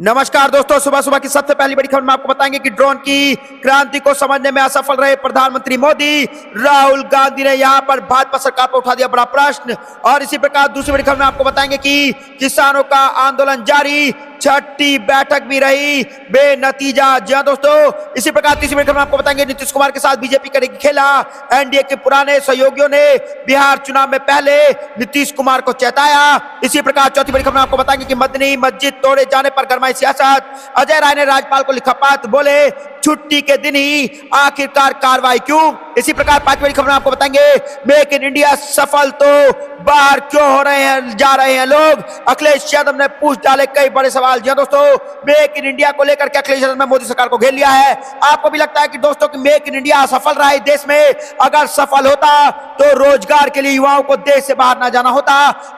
नमस्कार दोस्तों, सुबह सुबह की सबसे पहली बड़ी खबर में आपको बताएंगे कि ड्रोन की क्रांति को समझने में असफल रहे प्रधानमंत्री मोदी। राहुल गांधी ने यहां पर भाजपा सरकार पर उठा दिया बड़ा प्रश्न। और इसी प्रकार दूसरी बड़ी खबर में आपको बताएंगे कि किसानों का आंदोलन जारी, छठी बैठक भी रही बेनतीजा। जी हां दोस्तों, इसी प्रकार तीसरी बड़ी खबर में आपको बताएंगे नीतीश कुमार के साथ बीजेपी करेगी खेला। एनडीए के पुराने सहयोगियों ने बिहार चुनाव में पहले नीतीश कुमार को चेताया। इसी प्रकार चौथी बड़ी खबर में आपको बताएंगे कि मदनी मस्जिद तोड़े जाने पर गरमाई सियासत। अजय राय ने राज्यपाल को लिखा पत्र, बोले छुट्टी के दिन ही आखिरकार कार्रवाई क्यों। इसी प्रकार पांचवी बड़ी खबर में आपको बताएंगे मेक इन इंडिया सफल तो बाहर क्यों हो रहे हैं, जा रहे हैं लोग। अखिलेश यादव ने पूछ डाले कई बड़े सवाल। जी दोस्तों, मेक इन इंडिया को लेकर के अखिलेश यादव ने मोदी सरकार को घेर लिया है। आपको भी लगता है कि दोस्तों कि मेक इन इंडिया सफल रहा है देश में? अगर सफल होता तो रोजगार के लिए युवाओं को देश से बाहर ना जाना होता।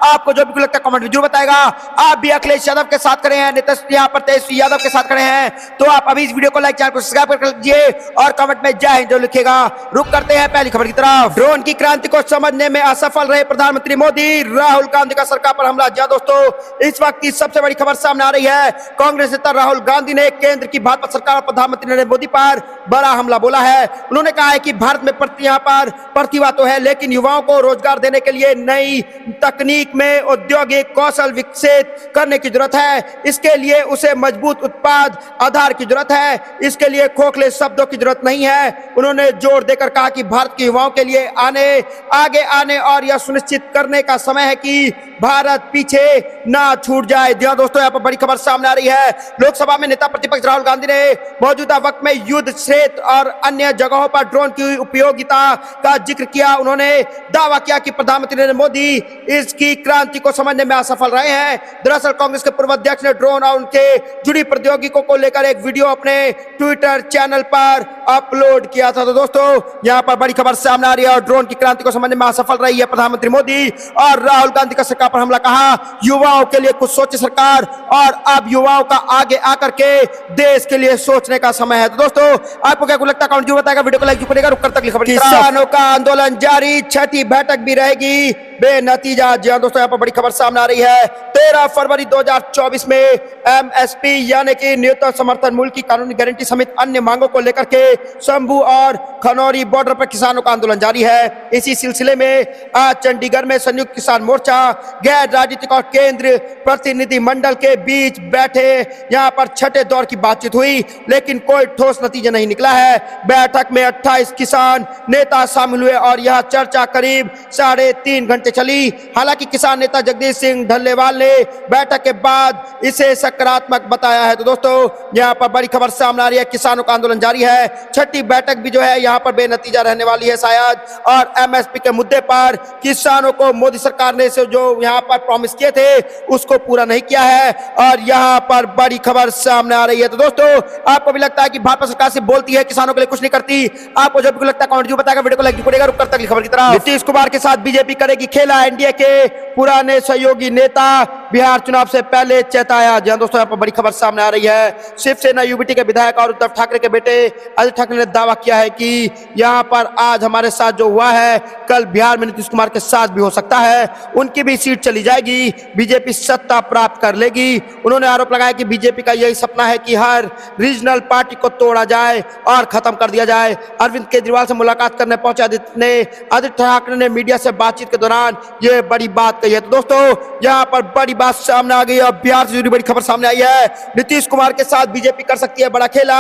आपको जो भी लगता है कमेंट में जरूर बताएगा। आप भी अखिलेश यादव के साथ खड़े हैं, नीतीश यहाँ पर तेजस्वी यादव के साथ खड़े हैं, तो आप अभी इस वीडियो को लाइक, चैनल को सब्सक्राइब कर लीजिए और कमेंट में जय हिंद जो लिखेगा। रुक करते हैं पहली खबर की तरफ। ड्रोन की क्रांति को समझने में असफल रहे प्रधानमंत्री मोदी, राहुल गांधी का सरकार पर हमला। जी दोस्तों, इस वक्त की सबसे बड़ी खबर सामने आ रही है। कांग्रेस नेता राहुल गांधी ने केंद्र की भाजपा सरकार और प्रधानमंत्री नरेंद्र मोदी पर बड़ा हमला बोला है। उन्होंने कहा है कि भारत में यहाँ पर प्रतिभा तो है, लेकिन युवाओं को रोजगार देने के लिए नई तकनीक में औद्योगिक कौशल विकसित करने की जरूरत है। इसके लिए उसे मजबूत उत्पाद आधार की जरूरत है, इसके लिए खोखले शब्दों की जरूरत नहीं है। उन्होंने जोर देकर कहा कि भारत के युवाओं के लिए आगे आने और यह सुनिश्चित करने का समय है कि भारत पीछे ना छूट जाए। दोस्तों, यहाँ पर बड़ी खबर सामने आ रही है। लोकसभा में नेता प्रतिपक्ष राहुल गांधी ने मौजूदा वक्त में युद्ध क्षेत्र और अन्य जगहों पर ड्रोन की उपयोगिता का जिक्र किया। उन्होंने दावा किया कि प्रधानमंत्री नरेंद्र मोदी इसकी क्रांति को समझने में असफल रहे हैं। दरअसल कांग्रेस के पूर्व अध्यक्ष ने ड्रोन और उनके जुड़ी प्रौद्योगिकियों को लेकर एक वीडियो अपने ट्विटर चैनल पर अपलोड किया था। तो दोस्तों, यहाँ पर बड़ी खबर सामने आ रही है और ड्रोन की क्रांति को समझने में असफल रही है प्रधानमंत्री मोदी और राहुल गांधी का सरकार पर हमला। कहा युवाओं के लिए कुछ सोचे सरकार और अब युवाओं का आगे आकर के देश के लिए सोचने का समय है। तो दोस्तों, आपको क्या लगता है? कमेंट जरूर बताएगा, वीडियो को लाइक जरूर करेगा। रुक कर तक खबर। किसानों का आंदोलन जारी, छठी बैठक भी रहेगी बेनतीजा। जी हां दोस्तों, यहाँ पर बड़ी खबर सामने आ रही है। 13 फरवरी 2024 में एमएसपी यानी कि न्यूनतम समर्थन मूल्य की कानूनी गारंटी समेत अन्य मांगों को लेकर के शंभू और खनौरी बॉर्डर पर किसानों का आंदोलन जारी है। इसी सिलसिले में आज चंडीगढ़ में संयुक्त किसान मोर्चा, गैर राजनीतिक और केंद्र प्रतिनिधि मंडल के बीच बैठे यहाँ पर छठे दौर की बातचीत हुई, लेकिन कोई ठोस नतीजा नहीं निकला है। बैठक में 28 किसान नेता शामिल हुए और यह चर्चा करीब 3.5 घंटे चली। हालांकि किसान नेता जगदीश सिंह ढल्लेवाल ने बैठक के बाद इसे सकारात्मक बताया है। तो दोस्तों, यहाँ पर बड़ी खबर सामने आ रही है। किसानों का आंदोलन जारी है, छठी बैठक भी जो है यहाँ पर बेनतीजा रहने वाली है शायद। और एमएसपी के मुद्दे पर किसानों को मोदी सरकार ने जो यहाँ पर प्रॉमिस किए थे उसको पूरा नहीं किया है और यहाँ पर बड़ी खबर सामने आ रही है। तो दोस्तों, आपको भी लगता है कि भाजपा सरकार से बोलती है, किसानों के लिए कुछ नहीं करती? आपको जो भी लगता है कमेंट जरूर बताएगा, वीडियो को लाइक करेगा। रुक कर तक खबर की तरफ। नीतीश कुमार के साथ बीजेपी करेगी खेला, एनडीए के पुराने सहयोगी नेता बिहार चुनाव से पहले चेताया। जी दोस्तों, यहाँ पर बड़ी खबर सामने आ रही है। शिवसेना यूबीटी के विधायक और उद्धव ठाकरे के बेटे अजय ठाकरे ने दावा किया है कि यहाँ पर आज हमारे साथ जो हुआ है, कल बिहार में नीतीश कुमार के साथ भी हो सकता है। उनकी भी सीट चली जाएगी, बीजेपी सत्ता प्राप्त कर लेगी। उन्होंने आरोप लगाया कि बीजेपी का यही सपना है कि हर रीजनल पार्टी को तोड़ा जाए और खत्म कर दिया जाए। अरविंद केजरीवाल से मुलाकात करने पहुंचे आदित्य ठाकरे ने मीडिया से बातचीत के दौरान यह बड़ी बात कही है। तो दोस्तों, यहाँ पर बड़ी बात सामने आ गई। अब बिहार से जुड़ी बड़ी खबर सामने आई है। नीतीश कुमार के साथ बीजेपी कर सकती है बड़ा खेला।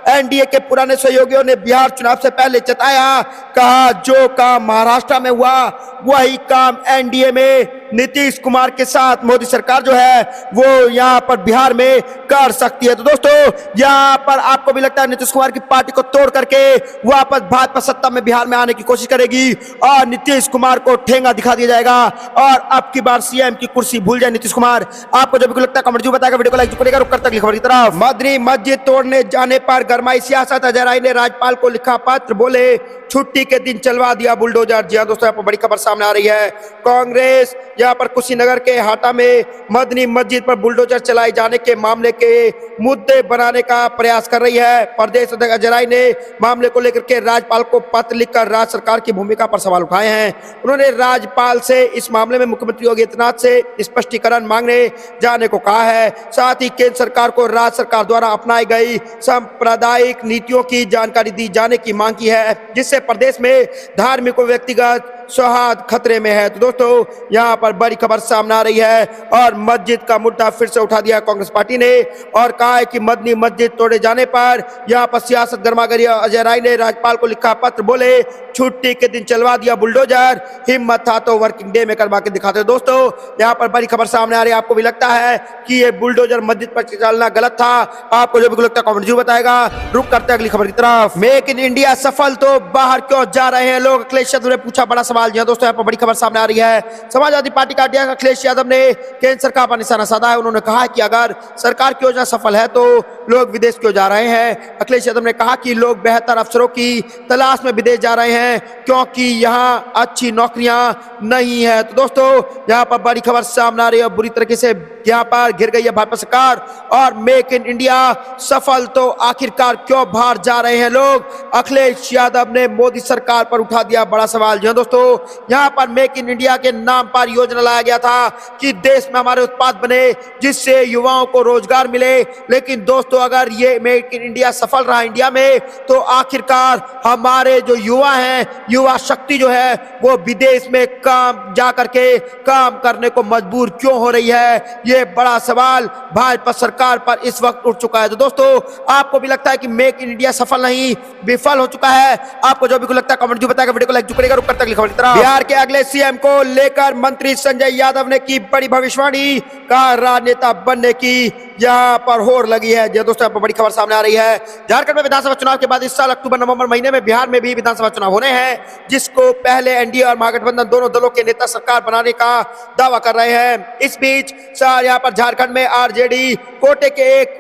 एनडीए के पुराने सहयोगियों ने बिहार चुनाव से पहले चेताया, कहा जो काम महाराष्ट्र में हुआ वही काम एनडीए में नीतीश कुमार के साथ मोदी सरकार जो है वो यहाँ पर बिहार में कर सकती है। तो दोस्तों, यहाँ पर आपको भी लगता है नीतीश कुमार की पार्टी को तोड़ करके वापस भाजपा सत्ता में बिहार में आने की कोशिश करेगी और नीतीश कुमार को ठेंगा दिखा दिया जाएगा और अब की बार सीएम की कुर्सी भूल जाए नीतीश कुमार? आपको जो भी लगता है कमेंट जरूर बताएगा, वीडियो को लाइक करेगा। रुक कर तक खबर की तरफ। मदनी मस्जिद तोड़ने जाने पर गरमाई सियासत। अजय राय ने राज्यपाल को लिखा पत्र, बोले छुट्टी के दिन चलवा दिया बुलडोजर। जी दोस्तों, यहाँ पर बड़ी खबर सामने आ रही है। कांग्रेस यहाँ पर कुशीनगर के हाटा में मदनी मस्जिद पर बुलडोजर चलाए जाने के मामले के मुद्दे बनाने का प्रयास कर रही है। प्रदेश अध्यक्ष अजय राय ने मामले को लेकर के राज्यपाल को पत्र लिखकर राज्य सरकार की भूमिका पर सवाल उठाए हैं। उन्होंने राज्यपाल से इस मामले में मुख्यमंत्री मुख्यमंत्री योगी आदित्यनाथ से स्पष्टीकरण मांगने जाने को कहा है। साथ ही केंद्र सरकार को राज्य सरकार द्वारा अपनाई गई सांप्रदायिक नीतियों की जानकारी दी जाने की मांग की है, जिससे प्रदेश में धार्मिक और व्यक्तिगत सौहार्द खतरे में है। तो दोस्तों यहाँ पर बड़ी खबर सामने आ रही है और मस्जिद का मुद्दा फिर से उठा दिया कांग्रेस पार्टी ने और कहा है कि मदनी मस्जिद तोड़े जाने पर यहाँ पर सियासत गर्मा गई। अजय राय ने राज्यपाल को लिखा पत्र, बोले छुट्टी के दिन चलवा दिया बुलडोजर, हिम्मत था तो वर्किंग डे में करवा के दिखाते। दोस्तों यहाँ पर बड़ी खबर सामने आ रही है। आपको भी लगता है कि ये बुलडोजर मस्जिद पर चलना गलत था? आपको जो भी लगता है कमेंट जरूर बताएगा। रुक करते हैं अगली खबर की तरफ। मेक इन इंडिया सफल तो बाहर क्यों जा रहे हैं लोग, अखिलेश यादव ने पूछा बड़ा सवाल। जी दोस्तों यहाँ पर बड़ी खबर सामने आ रही है। समाजवादी पार्टी का अध्यक्ष अखिलेश यादव ने केंद्र सरकार पर निशाना साधा है। उन्होंने कहा कि अगर सरकार की योजना सफल है तो लोग विदेश क्यों जा रहे हैं। अखिलेश यादव ने कहा कि लोग बेहतर अवसरों की तलाश में विदेश जा रहे हैं क्योंकि यहाँ अच्छी नौकरियां नहीं है। तो दोस्तों यहाँ पर बड़ी खबर सामने आ रही है। बुरी तरीके से यहाँ पर घिर गई है भाजपा सरकार और मेक इन इंडिया सफल तो आखिरकार क्यों बाहर जा रहे हैं लोग। अखिलेश यादव ने मोदी सरकार पर उठा दिया बड़ा सवाल। जी दोस्तों यहाँ पर मेक इन इंडिया के नाम पर योजना लाया गया था कि देश में हमारे उत्पाद बने जिससे युवाओं को रोजगार मिले, लेकिन दोस्तों अगर ये मेक इन इंडिया सफल रहा इंडिया में तो आखिरकार हमारे जो युवा हैं, युवा शक्ति जो है वो विदेश में काम जा करके काम करने को मजबूर क्यों हो रही है। ये बड़ा सवाल भाजपा सरकार पर इस वक्त उठ चुका है। तो दोस्तों आपको भी लगता है कि मेक इन इंडिया सफल नहीं विफल हो चुका है? आपको जो भी लगता है कमेंट जो बताएगा, वीडियो को लाइक करेगा। रुक करते खबर की तरफ। बिहार के अगले सीएम को लेकर मंत्री संजय यादव ने की बड़ी भविष्यवाणी, का राजनेता बनने की यहाँ पर होड़ लगी है। जी दोस्तों यहाँ पर बड़ी खबर सामने आ रही है। झारखंड में विधानसभा चुनाव के बाद इस साल अक्टूबर नवंबर महीने में बिहार में भी विधानसभा चुनाव होने हैं, जिसको पहले एनडीए और महागठबंधन दोनों दलों के नेता सरकार बनाने का दावा कर रहे हैं। इस बीच यहाँ पर झारखंड में आरजेडी कोटे के एक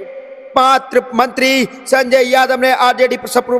पात्र मंत्री संजय यादव ने आरजेडी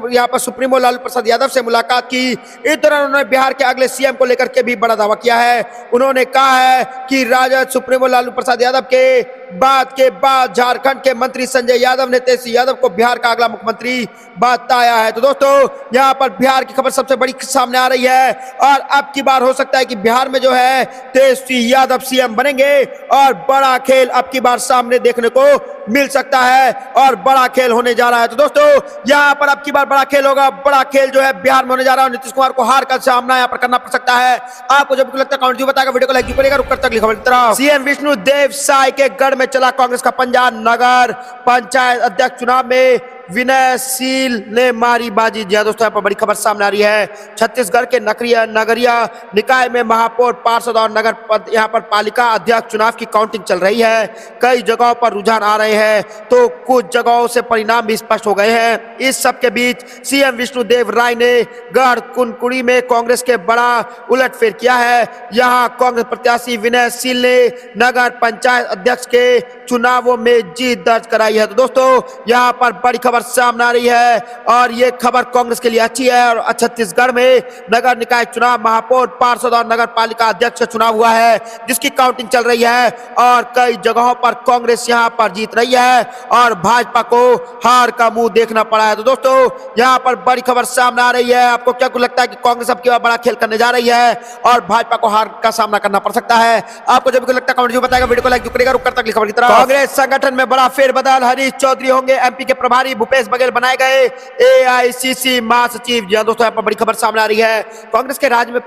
यहाँ पर सुप्रीमो लालू प्रसाद यादव से मुलाकात की। इस दौरान उन्होंने बिहार के अगले सीएम को लेकर के भी बड़ा दावा किया है। उन्होंने कहा है कि राजद सुप्रीमो लालू प्रसाद यादव के बाद झारखंड के मंत्री संजय यादव ने तेजस्वी यादव को बिहार का अगला मुख्यमंत्री बताया है। तो दोस्तों यहाँ पर बिहार की खबर सबसे बड़ी सामने आ रही है और अब की बार हो सकता है कि बिहार में जो है तेजस्वी यादव सीएम बनेंगे और बड़ा खेल अब की बार सामने देखने को मिल सकता है और बड़ा खेल होने जा रहा है। तो दोस्तों यहाँ पर अब की बार बड़ा खेल होगा। बड़ा खेल जो है बिहार में होने जा रहा है। नीतीश कुमार को हार का सामना यहाँ पर करना पड़ सकता है। आपको जब लगता है कमेंट जो बताएगा, वीडियो को लाइक करेगा। रुक करते अगली खबर की तरफ। सीएम विष्णु देव साय के गढ़ में चला कांग्रेस का पंजा, नगर पंचायत अध्यक्ष चुनाव में विनयशील ने मारी बाजी। जी दोस्तों यहाँ पर बड़ी खबर सामने आ रही है। छत्तीसगढ़ के नगरिया निकाय में महापौर पार्षद और नगर यहाँ पर पालिका अध्यक्ष चुनाव की काउंटिंग चल रही है। कई जगहों पर रुझान आ रहे हैं तो कुछ जगहों से परिणाम भी स्पष्ट हो गए हैं। इस सब के बीच सीएम विष्णुदेव राय ने गढ़ कुनकुड़ी में कांग्रेस के बड़ा उलटफेर किया है। यहाँ कांग्रेस प्रत्याशी विनयशील ने नगर पंचायत अध्यक्ष के चुनावों में जीत दर्ज कराई है। तो दोस्तों यहाँ पर बड़ी खबर सामने आ रही है और ये खबर कांग्रेस के लिए अच्छी है। और छत्तीसगढ़ में नगर निकाय चुनाव, महापौर पार्षद और नगर पालिका अध्यक्ष का चुनाव हुआ है जिसकी काउंटिंग चल रही है और कई जगहों पर कांग्रेस यहाँ पर जीत रही है और भाजपा को हार का मुंह देखना पड़ा है। तो दोस्तों यहाँ पर बड़ी खबर सामने आ रही है। आपको क्या लगता है कि कांग्रेस अब की बार बड़ा खेल करने जा रही है और भाजपा को हार का सामना करना पड़ सकता है? आपको जब भी लगता है कमेंट जो बताएगा, वीडियो को लाइक करेगा। रुक करते अगली खबर की तरफ। कांग्रेस संगठन में बड़ा फेरबदल, हरीश चौधरी होंगे एमपी के प्रभारी, भूपेश बघेल बनाए गए एआईसीसी महासचिव। जी दोस्तों यहाँ पर बड़ी खबर सामने आ रही है। कांग्रेस के राज्य में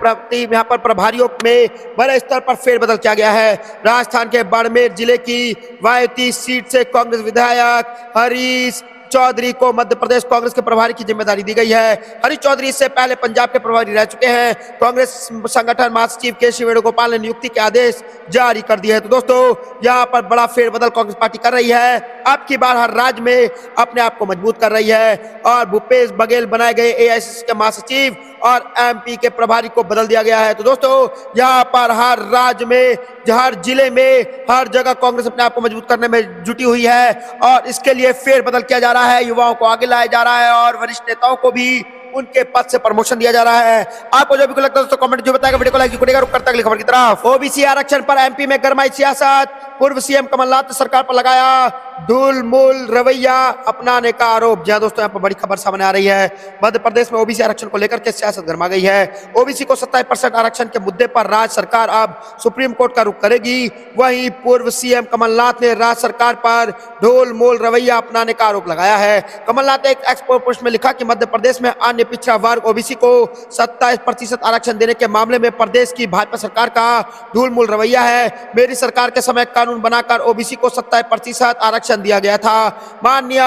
यहाँ पर प्रभारियों में बड़े स्तर पर फेरबदल किया गया है। राजस्थान के बाड़मेर जिले की वायती सीट से कांग्रेस विधायक हरीश चौधरी को मध्य प्रदेश कांग्रेस के प्रभारी की जिम्मेदारी दी गई है। हरीश चौधरी इससे पहले पंजाब के प्रभारी रह चुके हैं। कांग्रेस संगठन महासचिव के वेणुगोपाल ने नियुक्ति के आदेश जारी कर दिए हैं। तो दोस्तों यहाँ पर बड़ा फेरबदल कांग्रेस पार्टी कर रही है। अब की बार हर राज्य में अपने आप को मजबूत कर रही है और भूपेश बघेल बनाए गए एआईसीसी के महासचिव और एमपी के प्रभारी को बदल दिया गया है। तो दोस्तों यहाँ पर हर राज्य में, हर जिले में, हर जगह कांग्रेस अपने आप को मजबूत करने में जुटी हुई है और इसके लिए फेरबदल किया जा रहा है। युवाओं को आगे लाया जा रहा है और वरिष्ठ नेताओं को भी उनके पद से प्रमोशन दिया जा रहा है। आपको जो भी लगता है दोस्तों कमेंट जो बताएगा, वीडियो को लाइक करेगा। रुक करते अगली खबर की तरफ। ओबीसी आरक्षण पर एमपी में गरमाई सियासत, पूर्व सीएम कमलनाथ ने सरकार पर लगाया धूल मूल रवैया अपनाने का आरोप। जी दोस्तों, यहाँ पर बड़ी खबर सामने आ रही है। मध्य प्रदेश में ओबीसी आरक्षण को लेकर के सियासत गर्मा गई है। ओबीसी को 27% आरक्षण के मुद्दे पर राज्य सरकार अब सुप्रीम कोर्ट का रुख करेगी। वहीं पूर्व सीएम कमलनाथ ने राज्य सरकार पर धूल मूल रवैया अपनाने का आरोप लगाया है। कमलनाथ ने एक एक्सपोर्ट पोस्ट में लिखा कि मध्य प्रदेश में अन्य पिछड़ा वर्ग ओबीसी को 27% आरक्षण देने के मामले में प्रदेश की भाजपा सरकार का धूल मूल रवैया है। मेरी सरकार के समय कानून बनाकर ओबीसी को 27% आरक्षण दिया गया था। माननीय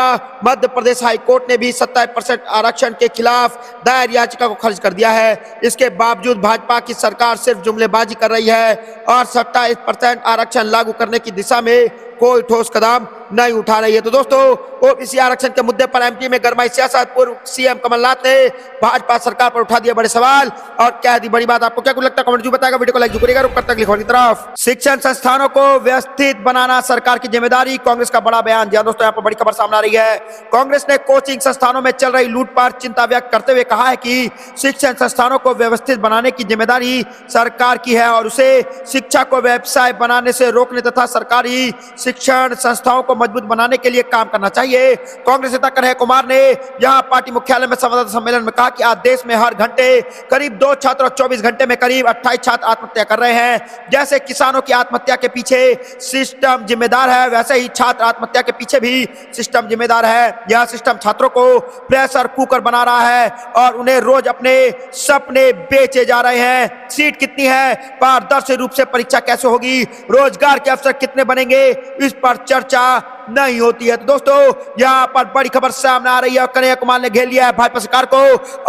मध्य प्रदेश हाई कोर्ट ने भी 27% आरक्षण के खिलाफ दायर याचिका को खारिज कर दिया है। इसके बावजूद भाजपा की सरकार सिर्फ जुमलेबाजी कर रही है और 27% आरक्षण लागू करने की दिशा में कोई ठोस कदम नहीं उठा रही है। तो दोस्तों, ओबीसी आरक्षण के मुद्दे पर एमपी में गरमाई सियासत। पूर्व सीएम कमलनाथ ने भाजपा सरकार पर उठा दिया बड़े सवाल और कह दी बड़ी बात। आपको क्या कुछ लगता है? कमेंट जो बताएगा। वीडियो को लाइक करिएगा। रुक करते अगली खबर की तरफ। शिक्षण संस्थानों को व्यवस्थित बनाना सरकार की जिम्मेदारी, कांग्रेस का बड़ा बयान। जी दोस्तों, यहाँ पर बड़ी खबर सामने आ रही है। कांग्रेस ने कोचिंग संस्थानों में चल रही लूट पर चिंता व्यक्त करते हुए कहा है कि शिक्षण संस्थानों को व्यवस्थित बनाने की जिम्मेदारी सरकार की है और उसे शिक्षा को व्यवसाय बनाने से रोकने तथा सरकारी शिक्षण संस्थाओं को मजबूत बनाने के लिए काम करना चाहिए। कांग्रेस नेता कन्हैया कुमार ने यहां पार्टी मुख्यालय में संवाददाता सम्मेलन में कहा कि आज देश में हर घंटे करीब 2 छात्र और 24 घंटे में करीब 28 छात्र आत्महत्या कर रहे हैं। जैसे किसानों की आत्महत्या के पीछे सिस्टम जिम्मेदार है, वैसे ही छात्र आत्महत्या के पीछे भी सिस्टम जिम्मेदार है। यह सिस्टम छात्रों को प्रेशर कुकर बना रहा है और उन्हें रोज अपने सपने बेचे जा रहे हैं। सीट कितनी है, पारदर्शी रूप से परीक्षा कैसे होगी, रोजगार के अवसर कितने बनेंगे, इस पर चर्चा नहीं होती है। तो दोस्तों, यहाँ पर बड़ी खबर सामने आ रही है और कन्हैया कुमार ने घेर लिया है भाजपा सरकार को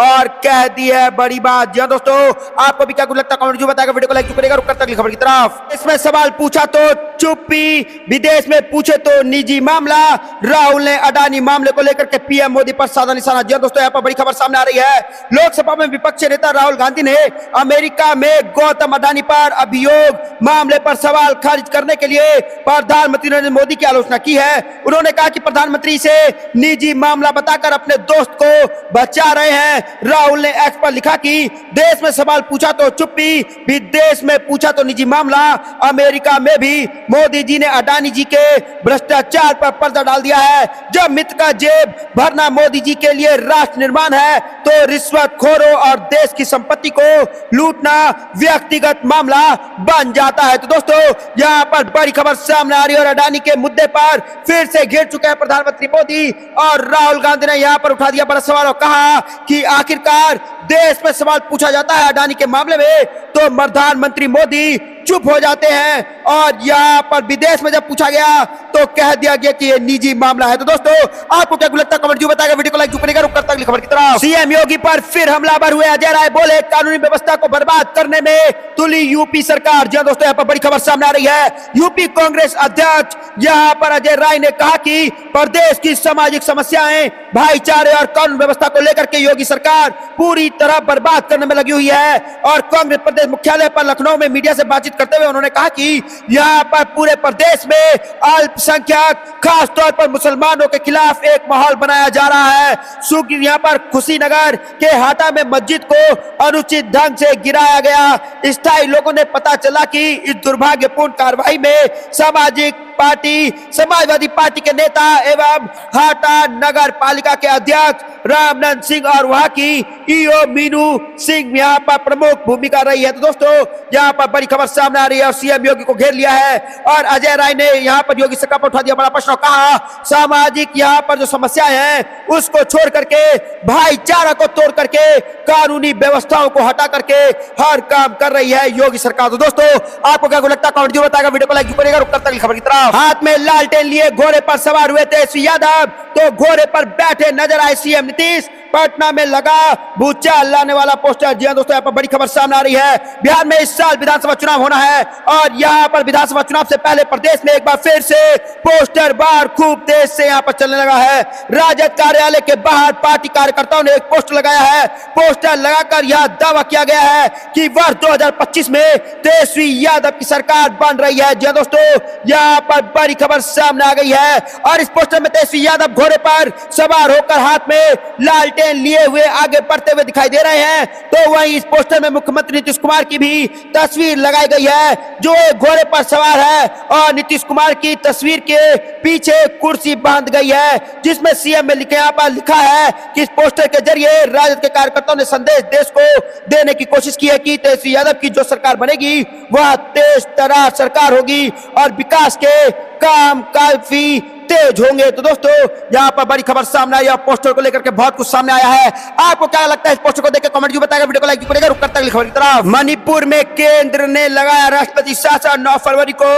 और कह दी है बड़ी बात। जी दोस्तों, आपको भी क्या कुछ लगता है? कमेंट जो बताएगा। वीडियो को लाइक करेगा। रुक करते अगली खबर की तरफ। इसमें सवाल पूछा तो चुप्पी, विदेश में पूछे तो निजी मामला। राहुल ने अडानी मामले को लेकर के पीएम मोदी पर साधा निशाना। जी दोस्तों, यहाँ पर बड़ी खबर सामने आ रही है। लोकसभा में विपक्षी नेता राहुल गांधी ने अमेरिका में गौतम अडानी पर अभियोग मामले पर सवाल खारिज करने के लिए प्रधानमंत्री नरेंद्र मोदी की आलोचना की है। उन्होंने कहा कि प्रधानमंत्री से निजी मामला बताकर अपने दोस्त को बचा रहे हैं। राहुल ने एक्स पर लिखा कि देश में सवाल पूछा तो चुप्पी, विदेश में पूछा तो निजी मामला। अमेरिका में भी मोदी जी ने अडानी जी के भ्रष्टाचार पर पर्दा डाल दिया है। जब मित्र का जेब भरना मोदी जी के लिए राष्ट्र निर्माण है तो रिश्वतखोरों और देश की संपत्ति को लूटना व्यक्तिगत मामला बन जाता है। तो दोस्तों, यहाँ पर बड़ी खबर सामने आ रही है और अडानी के मुद्दे पर फिर से घेर चुके हैं प्रधानमंत्री मोदी और राहुल गांधी ने यहां पर उठा दिया बड़ा सवाल और कहा कि आखिरकार देश में सवाल पूछा जाता है अडानी के मामले में तो प्रधानमंत्री मोदी चुप हो जाते हैं और यहाँ पर विदेश में जब पूछा गया तो कह दिया गया कि ये निजी मामला है। तो दोस्तों, आपको क्या लगता है? कमेंट जो बताएगा। वीडियो को लाइक करेगा। रुक करता अगली खबर की तरफ। सीएम योगी पर फिर हमलावर हुए अजय राय, बोले कानूनी व्यवस्था को बर्बाद करने में तुली यूपी सरकार। जी दोस्तों, यहाँ पर बड़ी खबर सामने आ रही है। यूपी कांग्रेस अध्यक्ष यहाँ पर अजय राय ने कहा कि प्रदेश की सामाजिक समस्याएं, भाईचारे और कानून व्यवस्था को लेकर के योगी सरकार पूरी तरह बर्बाद करने में लगी हुई है। और कांग्रेस प्रदेश मुख्यालय पर लखनऊ में मीडिया से बातचीत करते हुए उन्होंने कहा कि यहाँ पर पूरे प्रदेश में अल्पसंख्यक खास तौर पर मुसलमानों के खिलाफ एक माहौल बनाया जा रहा है। यहाँ पर खुशीनगर के हाटा में मस्जिद को अनुचित ढंग से गिराया गया। स्थायी लोगों ने पता चला कि इस दुर्भाग्यपूर्ण कार्रवाई में समाजवादी पार्टी के नेता एवं हाटा नगर पालिका के अध्यक्ष रामनंद सिंह और वहां की ईओ मीनू सिंह यहाँ पर प्रमुख भूमिका रही है। तो दोस्तों, यहाँ पर बड़ी खबर सामने आ रही है और सीएम योगी को घेर लिया है और अजय राय ने यहाँ पर योगी सरकार पर उठा दिया बड़ा प्रश्न और कहा सामाजिक यहाँ पर जो समस्याएं हैं उसको छोड़ करके, भाईचारा को तोड़ करके, कानूनी व्यवस्थाओं को हटा करके हर काम कर रही है योगी सरकार। तो दोस्तों, आपको क्या लगता है? कमेंट जो बताएगा। वीडियो को लाइक करेगा। रुक करता खबर की तरफ। हाथ में लालटेन लिए घोड़े पर सवार हुए तेजस्वी यादव तो घोड़े पर बैठे नजर आए सीएम नीतीश। पटना में लगा भूचाल लाने वाला पोस्टर। जी हां दोस्तों, यहाँ पर बड़ी खबर सामने आ रही है। बिहार में इस साल विधानसभा चुनाव होना है और यहाँ पर विधानसभा चुनाव से पहले प्रदेश में एक बार फिर से पोस्टर बार खूब तेज से यहाँ पर चलने लगा है। राजद कार्यालय के बाहर पार्टी कार्यकर्ताओं ने एक पोस्टर लगाया है। पोस्टर लगाकर यह दावा किया गया है कि वर्ष 2025 में तेजस्वी यादव की सरकार बन रही है। जी हां दोस्तों, यहाँ पर बड़ी खबर सामने आ गई है और इस पोस्टर में तेजस्वी यादव घोड़े पर सवार होकर हाथ में लाल लालटेन लिए हुए आगे बढ़ते हुए दिखाई दे रहे हैं। तो वहीं इस पोस्टर में मुख्यमंत्री नीतीश कुमार की भी तस्वीर लगाई गई है, जो एक घोड़े पर सवार है और नीतीश कुमार की तस्वीर के पीछे कुर्सी बांध गई है, जिसमें सीएम में यहाँ पर लिखा है कि इस पोस्टर के जरिए राजद के कार्यकर्ताओं ने संदेश देश को देने की कोशिश की है कि तेजस्वी यादव की जो सरकार बनेगी वह तेज तर्रार सरकार होगी और विकास के काम काफी तेज होंगे। तो दोस्तों यहाँ पर बड़ी खबर सामने आई है, पोस्टर को लेकर के बहुत कुछ सामने आया है। आपको क्या लगता है इस पोस्टर को देख के कमेंट जो बताएगा, वीडियो को लाइक करेगा। रुक करता खबर की तरफ। मणिपुर में केंद्र ने लगाया राष्ट्रपति शासन, 9 फरवरी को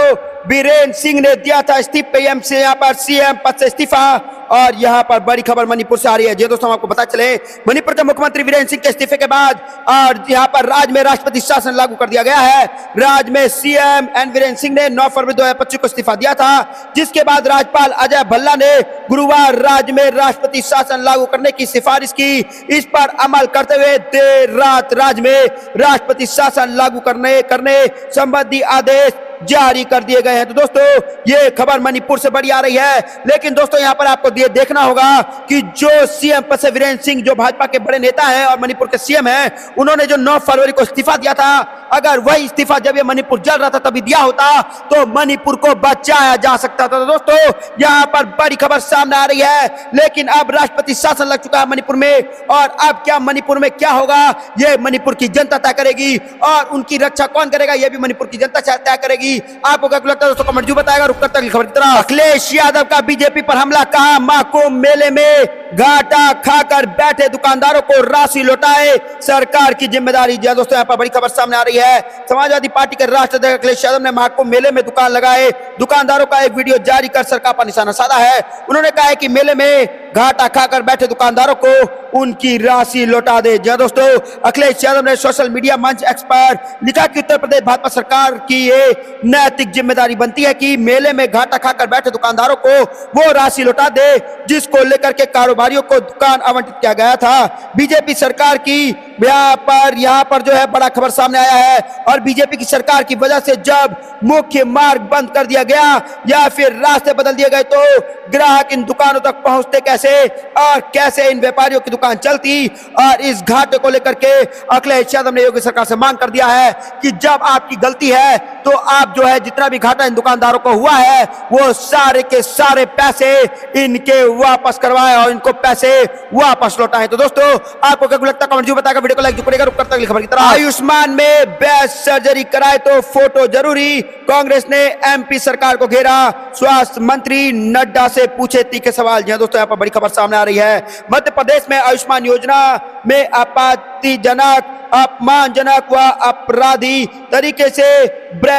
बीरेन सिंह ने दिया था इस्तीफा, पीएम से यहाँ पर सीएम पद से इस्तीफा। और यहाँ पर बड़ी खबर मणिपुर से आ रही है। जी दोस्तों आपको पता चले मणिपुर के मुख्यमंत्री बीरेन सिंह के इस्तीफे के बाद और यहाँ पर राज्य में राष्ट्रपति शासन लागू कर दिया गया है। राज्य में सीएम एन बीरेन सिंह ने 9 फरवरी 2025 को इस्तीफा दिया था, जिसके बाद राज्यपाल अजय भल्ला ने गुरुवार राज्य में राष्ट्रपति शासन लागू करने की सिफारिश की। इस पर अमल करते हुए देर रात राज्य में राष्ट्रपति शासन लागू करने संबंधी आदेश जारी कर दिए गए हैं। तो दोस्तों ये खबर मणिपुर से बड़ी आ रही है, लेकिन दोस्तों यहाँ पर आपको देखना होगा कि जो सीएम पद से वीरेंद्र सिंह जो भाजपा के बड़े नेता हैं और मणिपुर के सीएम हैं, उन्होंने जो 9 फरवरी को इस्तीफा दिया था, अगर वही इस्तीफा जब ये मणिपुर जल रहा था तभी दिया होता तो मणिपुर को बचाया जा सकता था। तो दोस्तों यहाँ पर बड़ी खबर सामने आ रही है, लेकिन अब राष्ट्रपति शासन लग चुका है मणिपुर में और अब क्या मणिपुर में क्या होगा ये मणिपुर की जनता तय करेगी और उनकी रक्षा कौन करेगा ये भी मणिपुर की जनता तय करेगी। आपको क्या लगता है दोस्तों, कमेंट जो बताएगा। रुक करता खबर की तरफ। अखिलेश यादव का बीजेपी पर हमला, कहा महाकुंभ मेले में घाटा खाकर बैठे दुकानदारों को राशि लौटाए सरकार की जिम्मेदारी। जी दोस्तों यहाँ पर बड़ी खबर सामने आ रही है। समाजवादी पार्टी के राष्ट्रीय अध्यक्ष अखिलेश यादव ने महाकुंभ मेले में दुकान लगाए दुकानदारों का एक वीडियो जारी कर सरकार पर निशाना साधा है। उन्होंने कहा है कि मेले में घाटा खाकर बैठे दुकानदारों को उनकी राशि लौटा दे। जी दोस्तों अखिलेश यादव ने सोशल मीडिया मंच एक्स पर लिखा कि उत्तर प्रदेश भाजपा सरकार की ये नैतिक जिम्मेदारी बनती है कि मेले में घाटा खाकर बैठे दुकानदारों को वो राशि लौटा दे जिसको लेकर के कारोबारियों को दुकान आवंटित किया गया था। बीजेपी सरकार की यहाँ पर जो है बड़ा खबर सामने आया है और बीजेपी की सरकार की वजह से जब मुख्य मार्ग बंद कर दिया गया या फिर रास्ते बदल दिए गए तो ग्राहक इन दुकानों तक पहुंचते कैसे और कैसे इन व्यापारियों की दुकान चलती। और इस घाटे को लेकर के अखिलेश यादव ने योगी सरकार से मांग कर दिया है कि जब आपकी गलती है तो आप जो है जितना भी घाटा इन दुकानदारों को हुआ है वो सारे के सारे पैसे इनके वापस करवाए और इनको पैसे वापस लौटाए। तो दोस्तों आपको क्या लगता है, कमेंट जो बताएगा, वीडियो को लाइक करेगा। रुक करता खबर की तरफ। आयुष्मान में बेस्ट सर्जरी कराए तो फोटो जरूरी, कांग्रेस ने एमपी सरकार को घेरा, स्वास्थ्य मंत्री नड्डा से पूछे तीखे सवाल। जी दोस्तों यहाँ पर बड़ी खबर सामने आ रही है। मध्य प्रदेश में आयुष्मान योजना में आपत्तिजनक, अपमानजनक व अपराधी तरीके से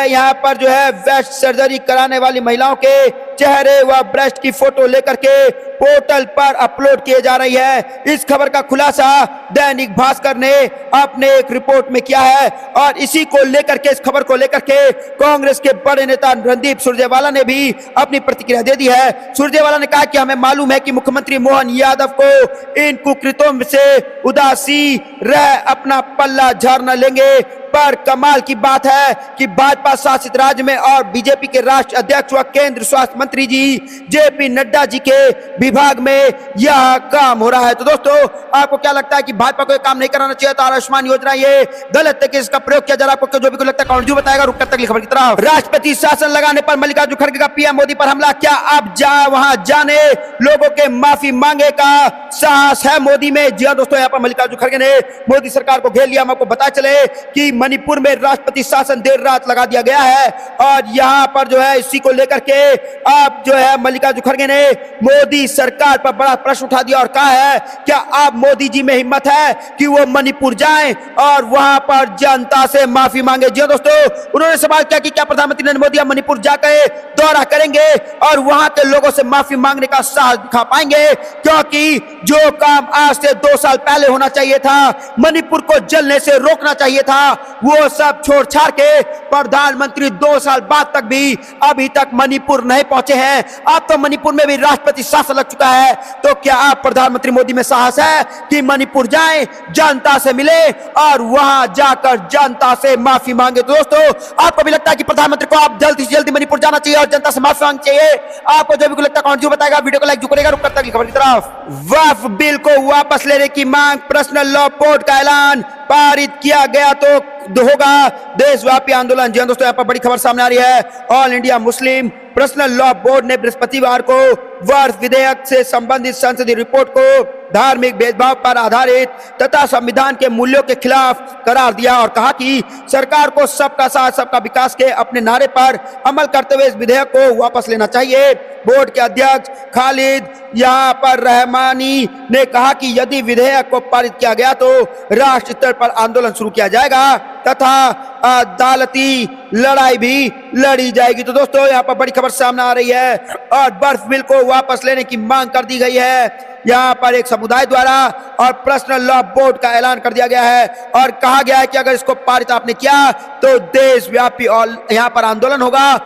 यहाँ पर जो है ब्रेस्ट सर्जरी कराने वाली महिलाओं के चेहरे व ब्रेस्ट की फोटो लेकर के पोर्टल पर अपलोड किए जा रही है। इस खबर का खुलासा दैनिक भास्कर ने अपने एक रिपोर्ट में किया है और इसी को लेकर के इस खबर को लेकर के कांग्रेस के बड़े नेता रणदीप सुरजेवाला ने भी अपनी प्रतिक्रिया दे दी है। सुरजेवाला ने कहा कि हमें मालूम है कि मुख्यमंत्री मोहन यादव को इन कुकृत्यों से उदासी रह अपना पल्ला झाड़ना लेंगे, पर कमाल की बात है कि भाजपा शासित राज्य में और बीजेपी के राष्ट्रीय अध्यक्ष व केंद्र स्वास्थ्य मंत्री जी जेपी नड्डा जी के विभाग में यह काम हो रहा है। तो दोस्तों आपको क्या लगता है कि भाजपा को यह काम नहीं कराना चाहिए था? आयुष्मान योजना ये गलत तरीके से इसका प्रयोग किया जा रहा है। आपको जो भी लगता है कमेंट जो बताएगा। रुक करता खबर की तरफ। राष्ट्रपति शासन लगाने पर मल्लिकार्जुन खड़गे का पीएम मोदी पर हमला, क्या आप वहां जाने लोगों के माफी मांगे का साहस है मोदी में? जी दोस्तों यहाँ पर मल्लिकार्जुन खड़गे ने मोदी सरकार को घेर लिया। आपको पता चले कि मणिपुर में राष्ट्रपति शासन देर रात लगा दिया गया है और यहां पर जो है इसी को लेकर के आप जो है मल्लिकार्जुन खड़गे ने मोदी सरकार पर बड़ा प्रश्न उठा दिया और कहा है क्या आप मोदी जी में हिम्मत है कि वो मणिपुर जाएं और वहां पर जनता से माफी मांगे? जी दोस्तों उन्होंने सवाल किया कि क्या प्रधानमंत्री नरेंद्र मोदी मणिपुर जाकर दौरा करेंगे और वहां के लोगों से माफी मांगने का साहस दिखा पाएंगे? क्योंकि जो काम आज से 2 साल पहले होना चाहिए था, मणिपुर को जलने से रोकना चाहिए था, वो सब छोड़ छाड़ के प्रधानमंत्री 2 साल बाद तक भी अभी तक मणिपुर नहीं पहुंचे हैं। अब तो मणिपुर में भी राष्ट्रपति शासन लग चुका है, तो क्या आप प्रधानमंत्री मोदी में साहस है कि मणिपुर जाएं, जनता से मिले और वहां जाकर जनता से माफी मांगे? तो दोस्तों, आपको भी लगता है कि प्रधानमंत्री को आप जल्दी से जल्दी मणिपुर जाना चाहिए और जनता से माफी मांगनी चाहिए? आपको जो भी लगता है कौन जो बताएगा, वीडियो को लाइक जो करेगा। रुक करता है खबर की तरफ। वक्फ बिल को वापस लेने की मांग, पर्सनल लॉ बोर्ड का ऐलान, पारित किया गया तो होगा देशव्यापी आंदोलन। जी दोस्तों, यहाँ पर बड़ी खबर सामने आ रही है। All India Muslim personal law board ने बृहस्पतिवार को वक्फ विधेयक से संबंधित संसदीय रिपोर्ट को धार्मिक भेदभाव पर आधारित तथा संविधान के मूल्यों के खिलाफ करार दिया और कहा कि सरकार को सबका साथ सबका विकास के अपने नारे पर अमल करते हुए इस विधेयक को वापस लेना चाहिए। बोर्ड के अध्यक्ष खालिद यहाँ पर रहमानी ने कहा कि यदि विधेयक को पारित किया गया तो राष्ट्र स्तर पर आंदोलन शुरू किया जाएगा तथा अदालती लड़ाई भी लड़ी जाएगी। तो दोस्तों, यहाँ पर बड़ी खबर सामने आ रही है और बर्फ बिल को वापस लेने की मांग कर दी गई है। यहाँ पर एक समुदाय द्वारा और पर्सनल लॉ बोर्ड का ऐलान कर दिया गया है और कहा गया है कि अगर इसको पारित आपने किया तो देशव्यापी और यहाँ पर आंदोलन होगा